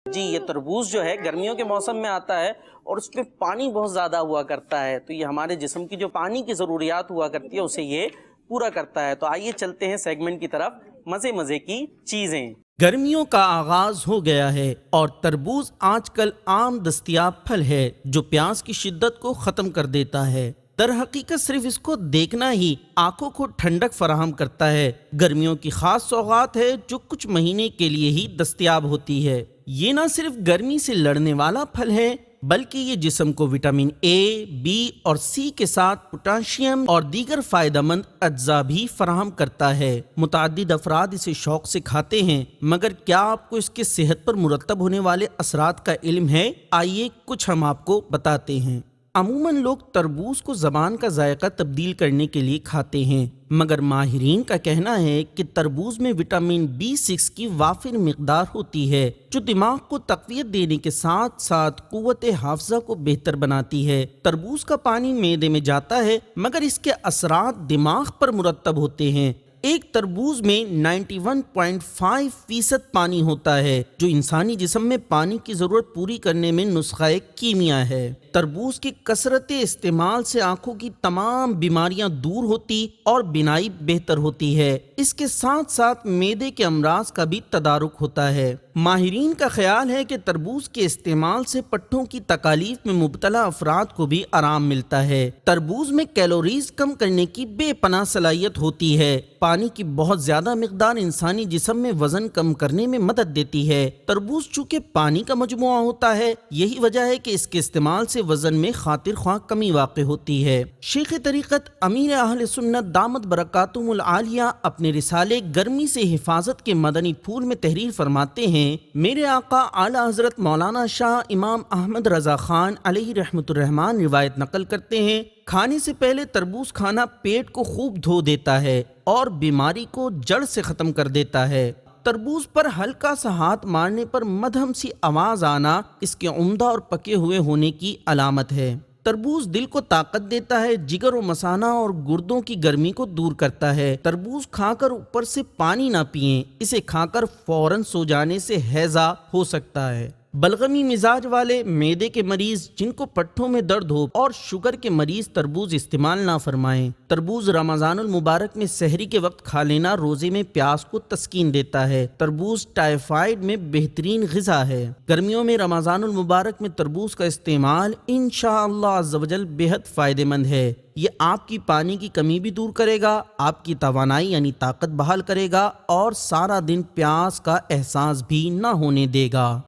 جی یہ تربوز جو ہے گرمیوں کے موسم میں آتا ہے اور اس میں پانی بہت زیادہ ہوا کرتا ہے، تو یہ ہمارے جسم کی جو پانی کی ضروریات ہوا کرتی ہے اسے یہ پورا کرتا ہے۔ تو آئیے چلتے ہیں سیگمنٹ کی طرف، مزے مزے کی چیزیں۔ گرمیوں کا آغاز ہو گیا ہے اور تربوز آج کل عام دستیاب پھل ہے جو پیاس کی شدت کو ختم کر دیتا ہے۔ در حقیقت صرف اس کو دیکھنا ہی آنکھوں کو ٹھنڈک فراہم کرتا ہے۔ گرمیوں کی خاص سوغات ہے جو کچھ مہینے کے لیے ہی دستیاب ہوتی ہے۔ یہ نہ صرف گرمی سے لڑنے والا پھل ہے بلکہ یہ جسم کو وٹامن اے، بی اور سی کے ساتھ پوٹاشیم اور دیگر فائدہ مند اجزاء بھی فراہم کرتا ہے۔ متعدد افراد اسے شوق سے کھاتے ہیں، مگر کیا آپ کو اس کے صحت پر مرتب ہونے والے اثرات کا علم ہے؟ آئیے کچھ ہم آپ کو بتاتے ہیں۔ عموماً لوگ تربوز کو زبان کا ذائقہ تبدیل کرنے کے لیے کھاتے ہیں، مگر ماہرین کا کہنا ہے کہ تربوز میں وٹامن B6 کی وافر مقدار ہوتی ہے جو دماغ کو تقویت دینے کے ساتھ ساتھ قوت حافظہ کو بہتر بناتی ہے۔ تربوز کا پانی معدے میں جاتا ہے مگر اس کے اثرات دماغ پر مرتب ہوتے ہیں۔ ایک تربوز میں 91.5% پانی ہوتا ہے جو انسانی جسم میں پانی کی ضرورت پوری کرنے میں نسخہ کیمیا ہے۔ تربوز کی کثرت استعمال سے آنکھوں کی تمام بیماریاں دور ہوتی اور بینائی بہتر ہوتی ہے۔ اس کے ساتھ ساتھ معدے کے امراض کا بھی تدارک ہوتا ہے۔ ماہرین کا خیال ہے کہ تربوز کے استعمال سے پٹھوں کی تکالیف میں مبتلا افراد کو بھی آرام ملتا ہے۔ تربوز میں کیلوریز کم کرنے کی بے پناہ صلاحیت ہوتی ہے۔ پانی کی بہت زیادہ مقدار انسانی جسم میں وزن کم کرنے میں مدد دیتی ہے۔ تربوز چونکہ پانی کا مجموعہ ہوتا ہے، یہی وجہ ہے کہ اس کے استعمال سے وزن میں خاطر خواہ کمی واقع ہوتی ہے۔ شیخ طریقت امیر اہل سنت دامت برکاتہم العالیہ اپنے رسالے گرمی سے حفاظت کے مدنی پھول میں تحریر فرماتے ہیں، میرے آقا اعلی حضرت مولانا شاہ امام احمد رضا خان علیہ رحمۃ الرحمن روایت نقل کرتے ہیں، کھانے سے پہلے تربوز کھانا پیٹ کو خوب دھو دیتا ہے اور بیماری کو جڑ سے ختم کر دیتا ہے۔ تربوز پر ہلکا سا ہاتھ مارنے پر مدھم سی آواز آنا اس کے عمدہ اور پکے ہوئے ہونے کی علامت ہے۔ تربوز دل کو طاقت دیتا ہے، جگر و مثانہ اور گردوں کی گرمی کو دور کرتا ہے۔ تربوز کھا کر اوپر سے پانی نہ پئیں، اسے کھا کر فوراً سو جانے سے ہیضہ ہو سکتا ہے۔ بلغمی مزاج والے، معدے کے مریض، جن کو پٹھوں میں درد ہو اور شوگر کے مریض تربوز استعمال نہ فرمائیں۔ تربوز رمضان المبارک میں سحری کے وقت کھا لینا روزے میں پیاس کو تسکین دیتا ہے۔ تربوز ٹائفائڈ میں بہترین غذا ہے۔ گرمیوں میں رمضان المبارک میں تربوز کا استعمال انشاءاللہ عز و جل بہت فائدہ مند ہے۔ یہ آپ کی پانی کی کمی بھی دور کرے گا، آپ کی توانائی یعنی طاقت بحال کرے گا اور سارا دن پیاس کا احساس بھی نہ ہونے دے گا۔